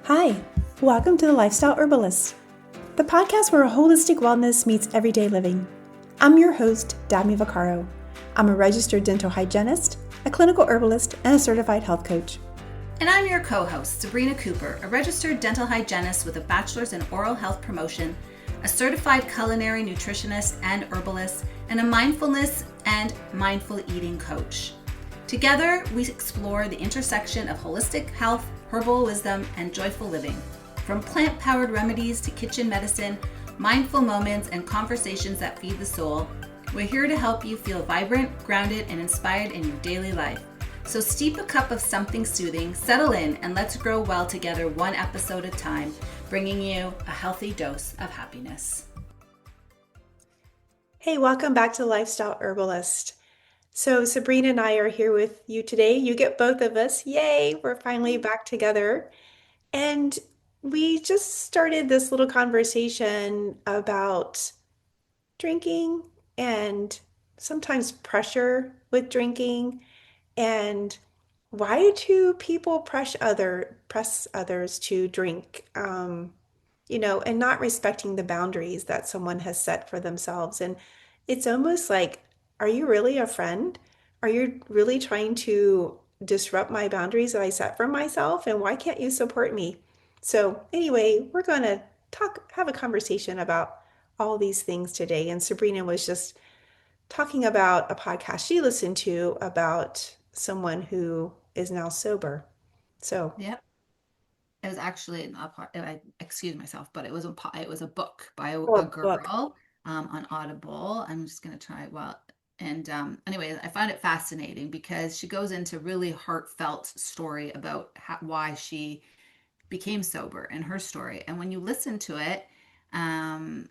Hi, welcome to the Lifestyle Herbalist, the podcast where holistic wellness meets everyday living. I'm your host, Dabney Vaccaro. I'm a registered dental hygienist, a clinical herbalist, and a certified health coach. And I'm your co-host, Sabrina Cooper, a registered dental hygienist with a bachelor's in oral health promotion, a certified culinary nutritionist and herbalist, and a mindfulness and mindful eating coach. Together, we explore the intersection of holistic health, herbal wisdom, and joyful living. From plant-powered remedies to kitchen medicine, mindful moments, and conversations that feed the soul, we're here to help you feel vibrant, grounded, and inspired in your daily life. So steep a cup of something soothing, settle in, and let's grow well together one episode at a time, bringing you a healthy dose of happiness. Hey, welcome back to Lifestyle Herbalist. So Sabrina and I are here with you today. You get both of us. Yay, we're finally back together. And we just started this little conversation about drinking and sometimes pressure with drinking and why do people press others to drink, and not respecting the boundaries that someone has set for themselves. And it's almost like, are you really a friend? Are you really trying to disrupt my boundaries that I set for myself? And why can't you support me? So anyway, we're going to have a conversation about all these things today. And Sabrina was just talking about a podcast she listened to about someone who is now sober. So, Yep. It was actually not part. I excuse myself, but it was a book by a book. girl on Audible. I'm just gonna try. Well, and anyway, I find it fascinating because she goes into really heartfelt story about why she became sober and her story. And when you listen to it, um,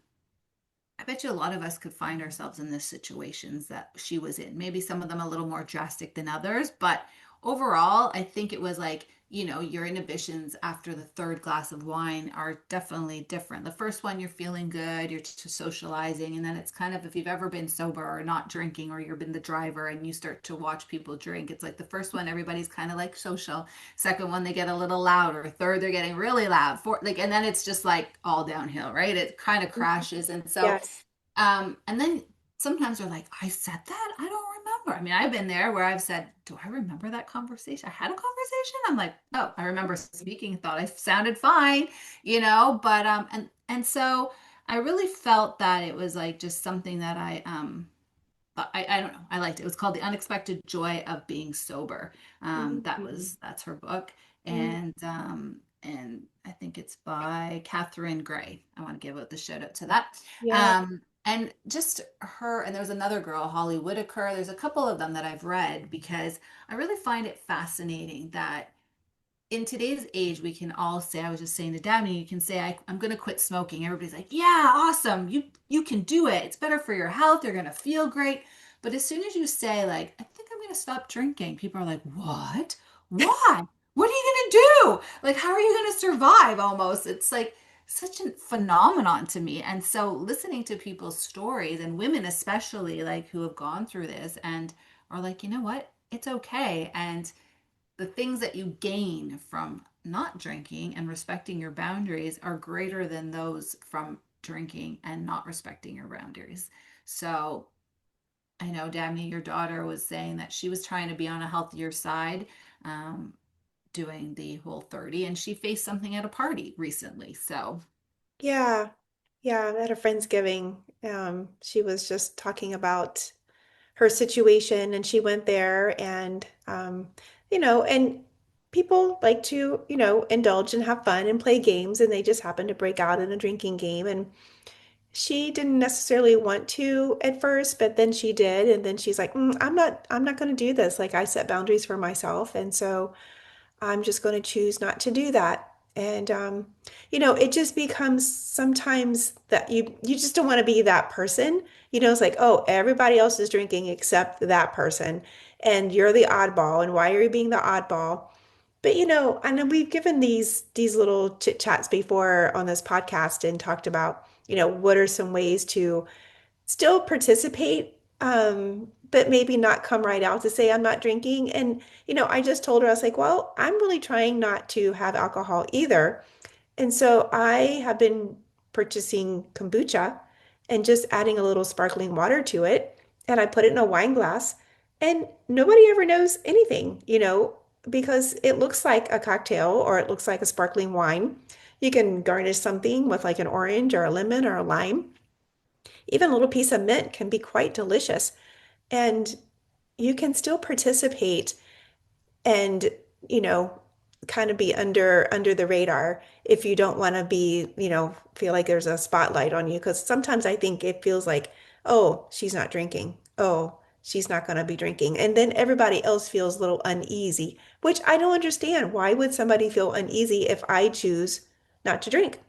I bet you a lot of us could find ourselves in the situations that she was in. Maybe some of them a little more drastic than others, but overall, I think it was like, your inhibitions after the third glass of wine are definitely different. The first one, you're feeling good, you're socializing, and then it's kind of if you've ever been sober or not drinking, or you've been the driver and you start to watch people drink, it's like the first one, everybody's kind of like social. Second one, they get a little louder. Third, they're getting really loud. Fourth, like, and then it's just like all downhill, right? It kind of crashes. And so Yes. and then sometimes they're like, I said that? I don't remember. I mean, I've been there where I've said, do I remember that conversation? I had a conversation. I'm like, oh, I remember speaking, thought I sounded fine, but and so I really felt that it was like just something that I don't know. I liked it. It was called The Unexpected Joy of Being Sober. Mhm. That's her book. Mm. And I think it's by Catherine Gray. I want to give out the shout out to that. Yeah. And just her, and there's another girl, Holly Whitaker. There's a couple of them that I've read because I really find it fascinating that in today's age, we can all say, I was just saying to Dabney, you can say, I'm going to quit smoking. Everybody's like, yeah, awesome. You can do it. It's better for your health. You're going to feel great. But as soon as you say, like, I think I'm going to stop drinking, people are like, what? Why? What are you going to do? Like, how are you going to survive almost? It's like such a phenomenon to me. And so listening to people's stories and women, especially, like, who have gone through this and are like, you know what? It's okay. And the things that you gain from not drinking and respecting your boundaries are greater than those from drinking and not respecting your boundaries. So I know, Dabney, your daughter was saying that she was trying to be on a healthier side, um, doing the Whole30, and she faced something at a party recently. So, Yeah. Yeah. At a Friendsgiving, she was just talking about her situation and she went there and, and people like to, indulge and have fun and play games and they just happened to break out in a drinking game. And she didn't necessarily want to at first, but then she did. And then she's like, I'm not going to do this. Like I set boundaries for myself. And so I'm just going to choose not to do that. And it just becomes sometimes that you just don't want to be that person. It's like, oh, everybody else is drinking except that person, and you're the oddball. And why are you being the oddball? But I know we've given these little chit chats before on this podcast and talked about, what are some ways to still participate, but maybe not come right out to say I'm not drinking. And, I just told her, I was like, well, I'm really trying not to have alcohol either. And so I have been purchasing kombucha and just adding a little sparkling water to it. And I put it in a wine glass, and nobody ever knows anything, because it looks like a cocktail or it looks like a sparkling wine. You can garnish something with like an orange or a lemon or a lime. Even a little piece of mint can be quite delicious. And you can still participate and you know kind of be under the radar if you don't want to be feel like there's a spotlight on you, because sometimes I think it feels like, oh, she's not drinking, oh, she's not going to be drinking, and then everybody else feels a little uneasy, which I don't understand. Why would somebody feel uneasy if I choose not to drink?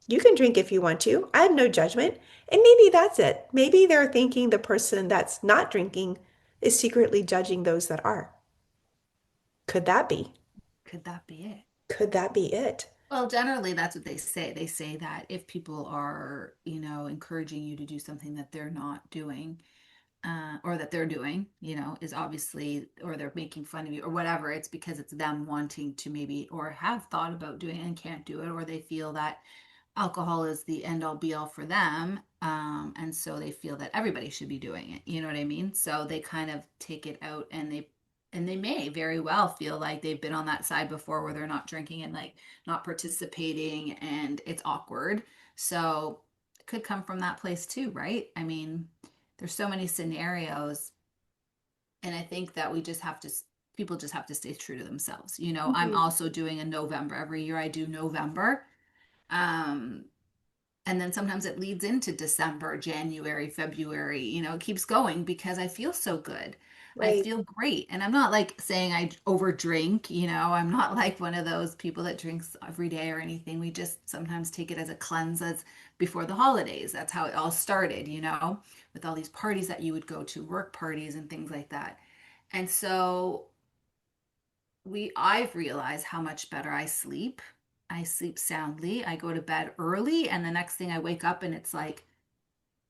You can drink if you want to. I have no judgment. And maybe that's it. Maybe they're thinking the person that's not drinking is secretly judging those that are. Could that be? Could that be it? Could that be it? Well, generally, that's what they say. They say that if people are, encouraging you to do something that they're not doing, or that they're doing, is obviously, or they're making fun of you or whatever, it's because it's them wanting to maybe, or have thought about doing it and can't do it, or they feel that alcohol is the end all be all for them. And so they feel that everybody should be doing it. You know what I mean? So they kind of take it out, and they may very well feel like they've been on that side before where they're not drinking and like not participating and it's awkward. So it could come from that place too, right? I mean, there's so many scenarios, and I think that people just have to stay true to themselves. I'm Mhm. also doing a November. Every year I do November. Um, and then sometimes it leads into December, January, February. It keeps going because I feel so good. I Right. feel great. And I'm not like saying I over drink, I'm not like one of those people that drinks every day or anything. We just sometimes take it as a cleanse as before the holidays. That's how it all started, with all these parties that you would go to, work parties and things like that. And so I've realized how much better I sleep. I sleep soundly. I go to bed early, and the next thing I wake up and it's like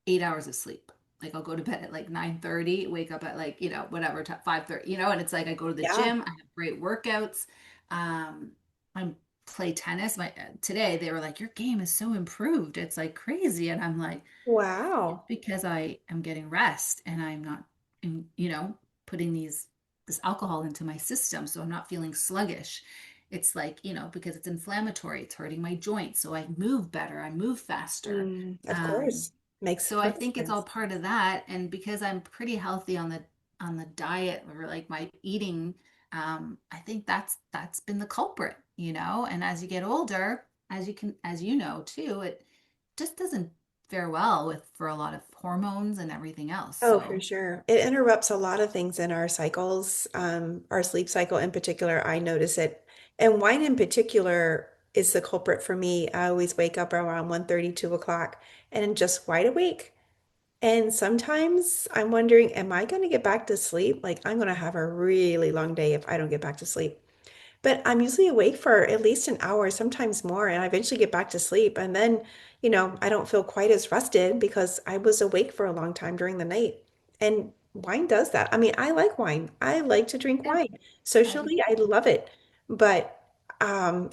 8 hours of sleep. Like I'll go to bed at like 9:30, wake up at like, whatever, 5:30, and it's like I go to the Yeah. gym, I have great workouts. I play tennis. Today they were like, your game is so improved. It's like crazy. And I'm like, Wow. because I am getting rest and I'm not, putting this alcohol into my system, so I'm not feeling sluggish. It's like, because it's inflammatory, it's hurting my joints, so I move better, I move faster. Of Um, course. Makes so I perfect think it's all sense. part of that, and because I'm pretty healthy on the diet or like my eating, I think that's been the culprit, And as you get older, as you know too, it just doesn't fare well with for a lot of hormones and everything else. Oh, for So, sure. It interrupts a lot of things in our cycles. Our sleep cycle in particular, I notice it. And wine in particular is the culprit for me. I always wake up around 1:30, 2 o'clock, and I'm just wide awake. And sometimes I'm wondering, am I going to get back to sleep? Like, I'm going to have a really long day if I don't get back to sleep. But I'm usually awake for at least an hour, sometimes more, and I eventually get back to sleep. And then, I don't feel quite as rested because I was awake for a long time during the night. And wine does that. I mean, I like wine. I like to drink yeah, wine. I do Socially, I too. love it. But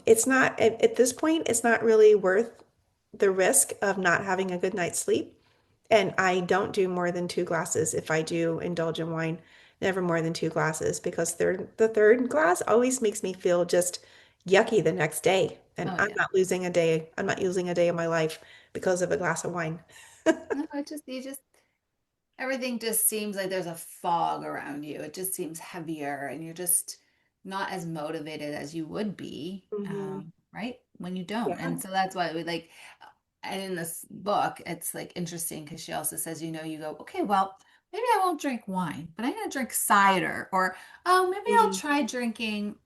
it's not, at this point, it's not really worth the risk of not having a good night's sleep. And I don't do more than 2 glasses if I do indulge in wine, never more than 2 glasses, because the third glass always makes me feel just yucky the next day. And Oh I'm yeah. not losing a day. I'm not losing a day of my life because of a glass of wine. No, you just everything just seems like there's a fog around you. It just seems heavier, and you're just not as motivated as you would be, Hmm. right? When you don't. Yeah. And so that's why we like, and in this book, it's like interesting because she also says, you go, okay, well, maybe I won't drink wine, but I'm going to drink cider, or, oh, maybe I'll Mm. try drinking,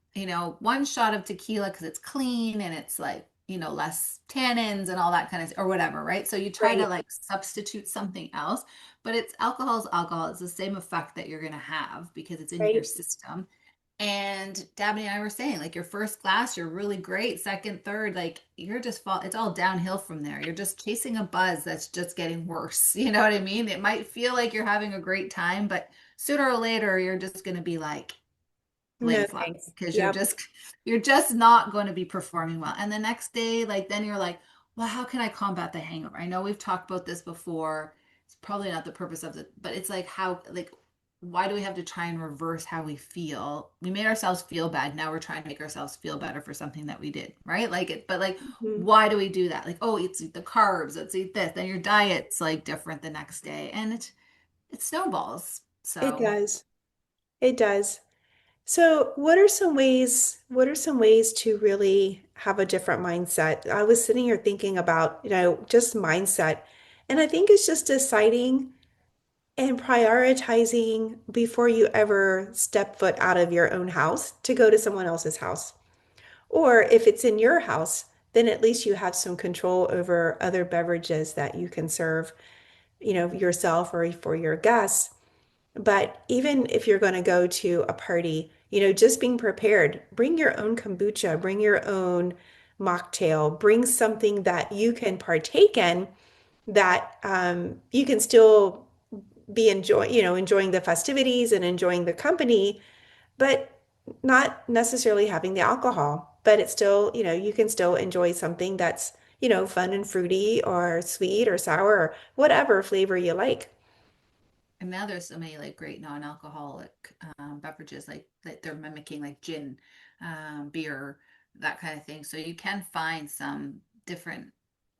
one shot of tequila because it's clean and it's like, less tannins and all that kind of, or whatever, right? So you try to Right. like substitute something else, but it's alcohol is alcohol. It's the same effect that you're going to have because it's in your Right. system. And Dabney and I were saying, like your first glass, you're really great. Second, third, like you're just fall. It's all downhill from there. You're just chasing a buzz that's just getting worse. You know what I mean? It might feel like you're having a great time, but sooner or later you're just going to be like laying No, flat thanks. because Yep. you're just not going to be performing well. And the next day, like then you're like, well, how can I combat the hangover? I know we've talked about this before. It's probably not the purpose of it, but it's like how like why do we have to try and reverse how we feel? We made ourselves feel bad. Now we're trying to make ourselves feel better for something that we did, right? Like it, but like, Mhm. why do we do that? Like, oh, let's eat the carbs, let's eat this. Then your diet's like different the next day, and it snowballs. It So does. It does. So, what are some ways to really have a different mindset? I was sitting here thinking about, just mindset. And I think it's just deciding and prioritizing before you ever step foot out of your own house to go to someone else's house. Or if it's in your house, then at least you have some control over other beverages that you can serve, yourself or for your guests. But even if you're going to go to a party, just being prepared, bring your own kombucha, bring your own mocktail, bring something that you can partake in that you can still be enjoying the festivities and enjoying the company, but not necessarily having the alcohol. But it's still, you can still enjoy something that's, fun and fruity or sweet or sour or whatever flavor you like. and now there's so many like great non-alcoholic beverages like they're mimicking like gin, beer, that kind of thing. So you can find some different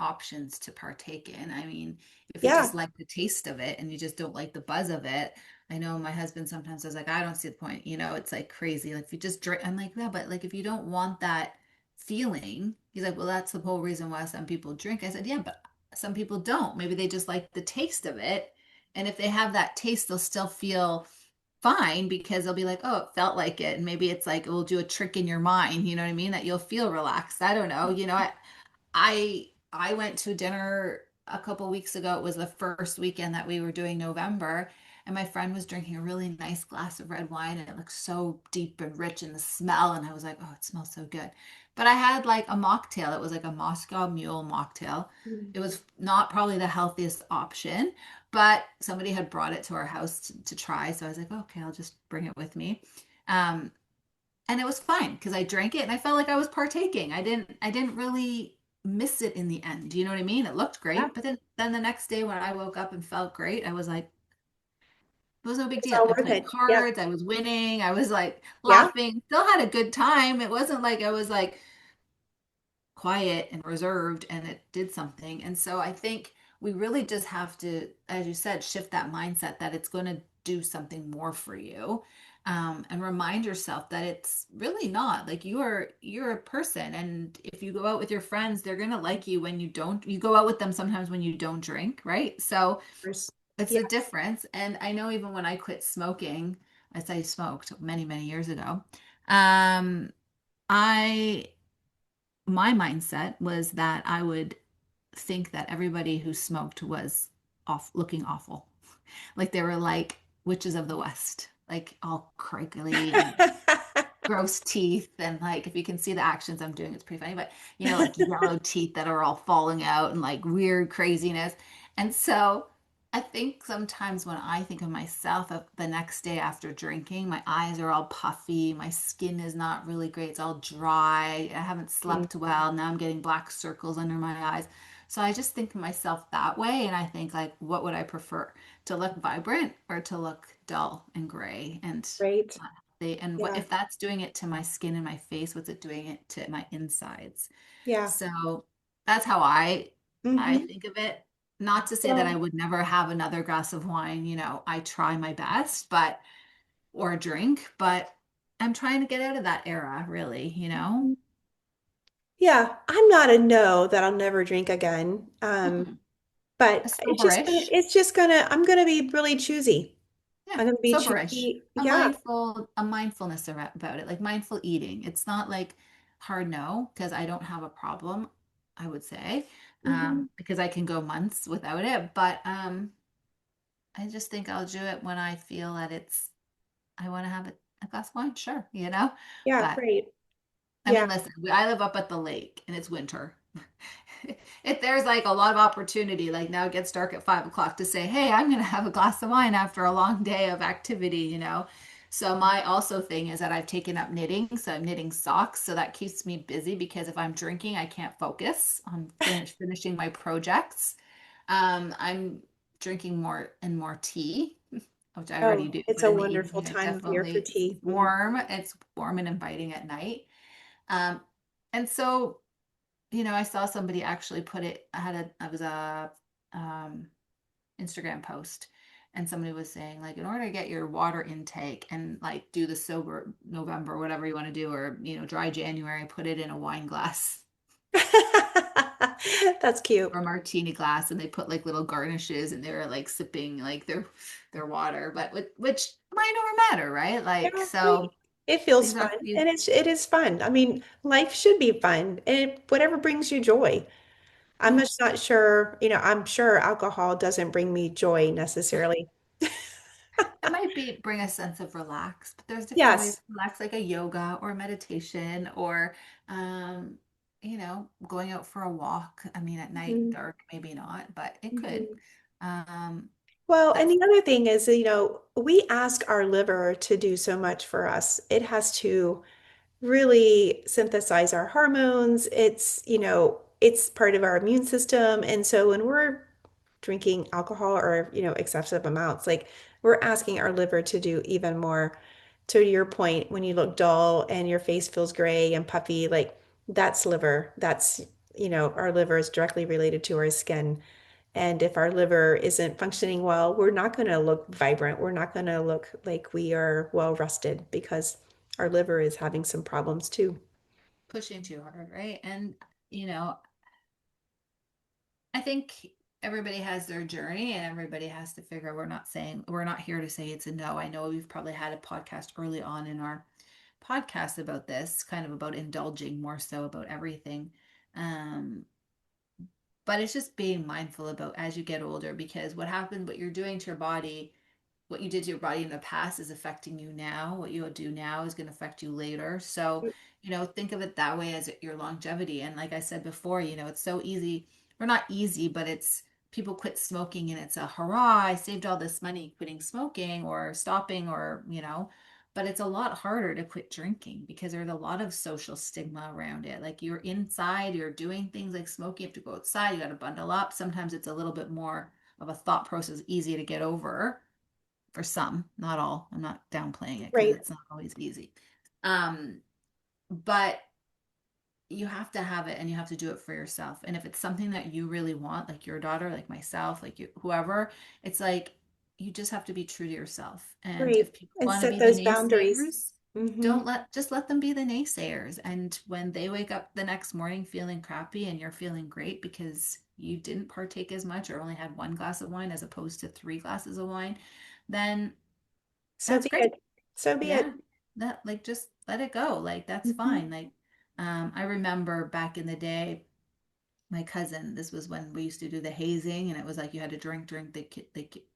options to partake in. I mean, if you just Yeah, like the taste of it and you just don't like the buzz of it, I know my husband sometimes is like, I don't see the point. It's like crazy. Like if you just drink, I'm like, yeah, but like if you don't want that feeling, he's like, well, that's the whole reason why some people drink. I said, yeah, but some people don't. Maybe they just like the taste of it, and if they have that taste, they'll still feel fine because they'll be like, oh, it felt like it. And maybe it's like it will do a trick in your mind, you know what I mean? That you'll feel relaxed. I don't know. I went to dinner a couple weeks ago. It was the first weekend that we were doing November, and my friend was drinking a really nice glass of red wine, and it looked so deep and rich in the smell. And I was like, oh, it smells so good. But I had like a mocktail. It was like a Moscow Mule mocktail. mm, It was not probably the healthiest option, but somebody had brought it to our house to try. So I was like, okay, I'll just bring it with me. Um, and it was fine because I drank it and I felt like I was partaking. I didn't really miss it in the end. Do you know what I mean? It looked yeah, great, but then the next day when I woke up and felt great, I was like, it was no big it's deal. all I worth played it. Yeah, cards, I was winning, I was like yeah, laughing, still had a good time. It wasn't like I was like quiet and reserved and it did something. And so I think we really just have to, as you said, shift that mindset that it's going to do something more for you. And remind yourself that it's really not like you're a person, and if you go out with your friends they're going to like you when you go out with them sometimes when you don't drink, right? So of course. it's Yeah. the difference. And I know even when I quit smoking, as I smoked many many years ago, um I my mindset was that I would think that everybody who smoked was off looking awful. Like they were like witches of the West, like all crinkly and gross teeth. And like if you can see the actions I'm doing, it's pretty funny, but like yellow teeth that are all falling out and like weird craziness. And so I think sometimes when I think of myself of the next day after drinking, my eyes are all puffy, my skin is not really great, it's all dry, I haven't Mm, slept well, now I'm getting black circles under my eyes. So I just think of myself that way, and I think like, what would I prefer? To look vibrant or to look dull and gray and Right. what Yeah. if that's doing it to my skin and my face, what's it doing it to my insides? Yeah. So that's how I Hmm. think of it. Not to say that I Well, would never have another glass of wine, I try my best, but or drink, but I'm trying to get out of that era, really. mhm. Yeah, I'm not a no that I'll never drink again. Mm-mm. A But soberish. I'm gonna be really choosy. Yeah, I'm gonna be soberish. choosy. Yeah. A mindfulness about it, like mindful eating. It's not like hard no, because I don't have a problem, I would say, Hmm. because I can go months without it. But I just think I'll do it when I feel that I want to have a glass of wine, sure. Yeah, But right. I Yeah. mean, listen, I live up at the lake and it's winter. if there's like a lot of opportunity, like now it gets dark at 5 o'clock to say, hey, I'm gonna have a glass of wine after a long day of activity, you know. So my also thing is that I've taken up knitting, so I'm knitting socks, so that keeps me busy because if I'm drinking, I can't focus on finishing my projects. I'm drinking more and more tea, which I already Oh, do, it's but a in the wonderful evening, it time of year for definitely it's tea. Mhm. warm. It's warm and inviting at night. Um, and so I saw somebody actually put it, I was a um, Instagram post and somebody was saying like in order to get your water intake and like do the sober November, whatever you want to do, or dry January, put it in a wine glass That's cute. or a martini glass, and they put like little garnishes and they were like sipping like their water, but which minor matter, right? Yeah, Like I mean, so it feels these fun are these and it is fun. I mean, life should be fun and whatever brings you joy. I'm yeah. just not sure, I'm sure alcohol doesn't bring me joy necessarily. It might be bring a sense of relax, but there's different ways Yes. to relax, like a yoga or meditation or going out for a walk. I mean, at night, Mhm. dark, maybe not, but it could. Mhm. Um, Well, and but the other thing is, we ask our liver to do so much for us. It has to really synthesize our hormones. It's part of our immune system. And so when we're drinking alcohol or, excessive amounts, like we're asking our liver to do even more. To your point, when you look dull and your face feels gray and puffy, like that's liver. Our liver is directly related to our skin. And if our liver isn't functioning well, we're not going to look vibrant. We're not going to look like we are well rested because our liver is having some problems too. pushing too hard, right? And you know, I think everybody has their journey and everybody has to figure we're not here to say it's a no. I know we've probably had a podcast early on in our podcast about this, kind of about indulging more so about everything. Um, but it's just being mindful about as you get older because what you're doing to your body, what you did to your body in the past is affecting you now. What you'll do now is going to affect you later. So, think of it that way as your longevity. And like I said before, it's so easy, or not easy, but it's people quit smoking and it's a hurrah, I saved all this money quitting smoking or stopping or, but it's a lot harder to quit drinking because there's a lot of social stigma around it. Like you're inside, you're doing things like smoking, you have to go outside, you got to bundle up. Sometimes it's a little bit more of a thought process, easy to get over for some, not all. I'm not downplaying it because Right. it's not always easy. Um, but you have to have it and you have to do it for yourself. And if it's something that you really want, like your daughter, like myself, like you, whoever, it's like you just have to be true to yourself. And Right. if people And want to set be the those boundaries. naysayers, Hmm. don't let just let them be the naysayers. And when they wake up the next morning feeling crappy and you're feeling great because you didn't partake as much or only had one glass of wine as opposed to three glasses of wine, then So that's be great. it. So be Yeah. it. That like just let it go. Like that's Hmm. fine. Like I remember back in the day, my cousin, this was when we used to do the hazing and it was like you had to drink.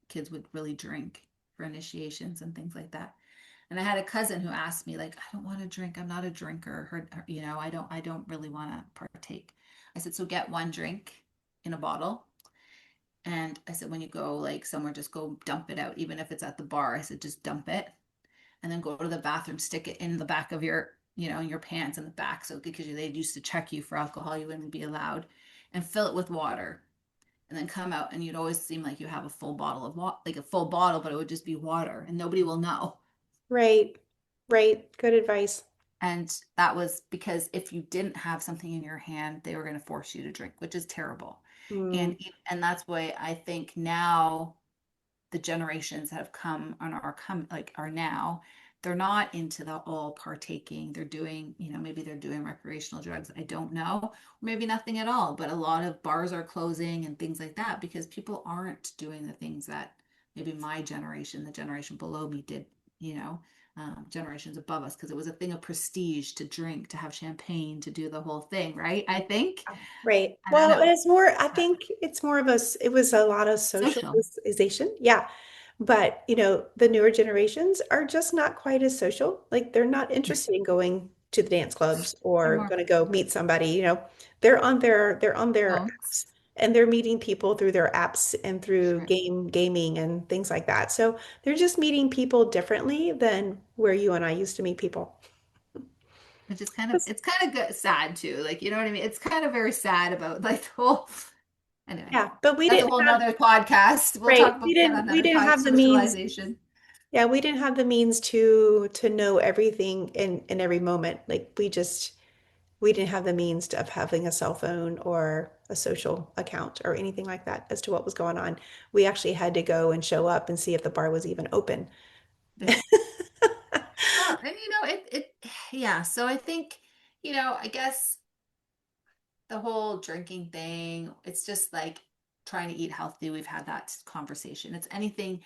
Kids would really drink for initiations and things like that. And I had a cousin who asked me like, I don't want to drink. I'm not a drinker. I don't really want to partake. I said, so get one drink in a bottle. And I said, when you go like somewhere, just go dump it out, even if it's at the bar. I said, just dump it and then go to the bathroom, stick it in the back of in your pants in the back. So because they used to check you for alcohol, you wouldn't be allowed, and fill it with water. And then come out, and you'd always seem like you have a full bottle of water, like a full bottle, but it would just be water, and nobody will know. Right. Right. Good advice. And that was because if you didn't have something in your hand, they were going to force you to drink, which is terrible. Mm. And that's why I think now the generations that have come and are now they're not into the all partaking. They're doing, maybe they're doing recreational drugs, I don't know, or maybe nothing at all, but a lot of bars are closing and things like that because people aren't doing the things that maybe my generation, the generation below me did, you know generations above us, because it was a thing of prestige to drink, to have champagne, to do the whole thing, right? I think. Right. I don't Well, know. I But think it's more of it was a lot of social. socialization. Yeah. But, the newer generations are just not quite as social. Like they're not interested in going. to the dance clubs They're or more going to go meet somebody, they're on their phones. apps and they're meeting people through their apps and through Sure. gaming and things like that. So they're just meeting people differently than where you and I used to meet people. Which is kind of it's kind of good, sad too. Like, you know what I mean? It's kind of very sad about like the whole anyway. Yeah, but we That's a didn't whole have, nother podcast. We'll right, talk we about that didn't we another didn't time. have the means. Socialization. Yeah, we didn't have the means to know everything in every moment. Like we didn't have the means of having a cell phone or a social account or anything like that as to what was going on. We actually had to go and show up and see if the bar was even open. Yeah. Well, and yeah. So I think, I guess the whole drinking thing, it's just like trying to eat healthy. We've had that conversation. It's anything,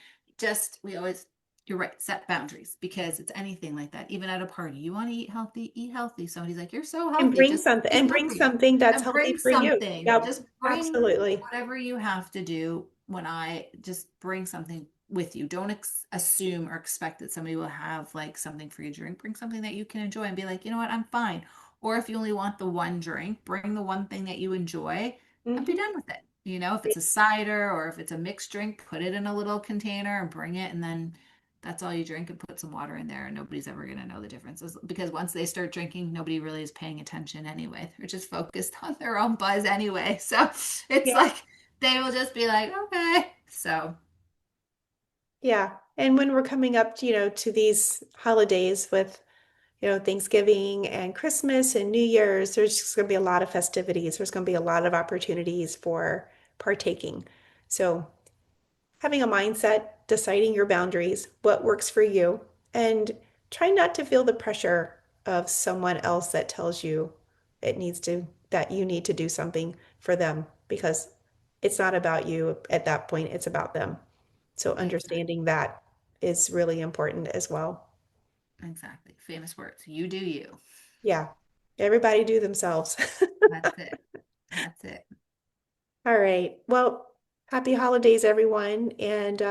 you're right, set boundaries because it's anything like that. Even at a party, you want to eat healthy, eat healthy. Somebody's like, you're so And healthy, bring just something eat and bring healthy. something that's And healthy bring for you. something. Yep, Just bring absolutely. whatever you have to do when I just bring something with you. Don't assume or expect that somebody will have like something for you to drink. Bring something that you can enjoy and be like, you know what, I'm fine. Or if you only want the one drink, bring the one thing that you enjoy and be Hmm. done with it. If it's a cider or if it's a mixed drink, put it in a little container and bring it, and then that's all you drink and put some water in there, and nobody's ever going to know the differences because once they start drinking, nobody really is paying attention anyway. They're just focused on their own buzz anyway. So it's Yeah, like they will just be like, okay. So yeah. And when we're coming up, to these holidays with Thanksgiving and Christmas and New Year's, there's just going to be a lot of festivities. There's going to be a lot of opportunities for partaking. So, having a mindset, deciding your boundaries, what works for you, and try not to feel the pressure of someone else that tells you that you need to do something for them because it's not about you at that point, it's about them. So, exactly, understanding that is really important as well. exactly. Famous words. You do you. Yeah, everybody do themselves. That's it. That's it. All right. Well, happy holidays, everyone, and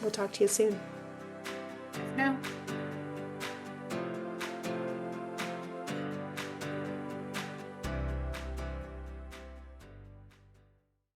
we'll talk to you soon. Bye for now.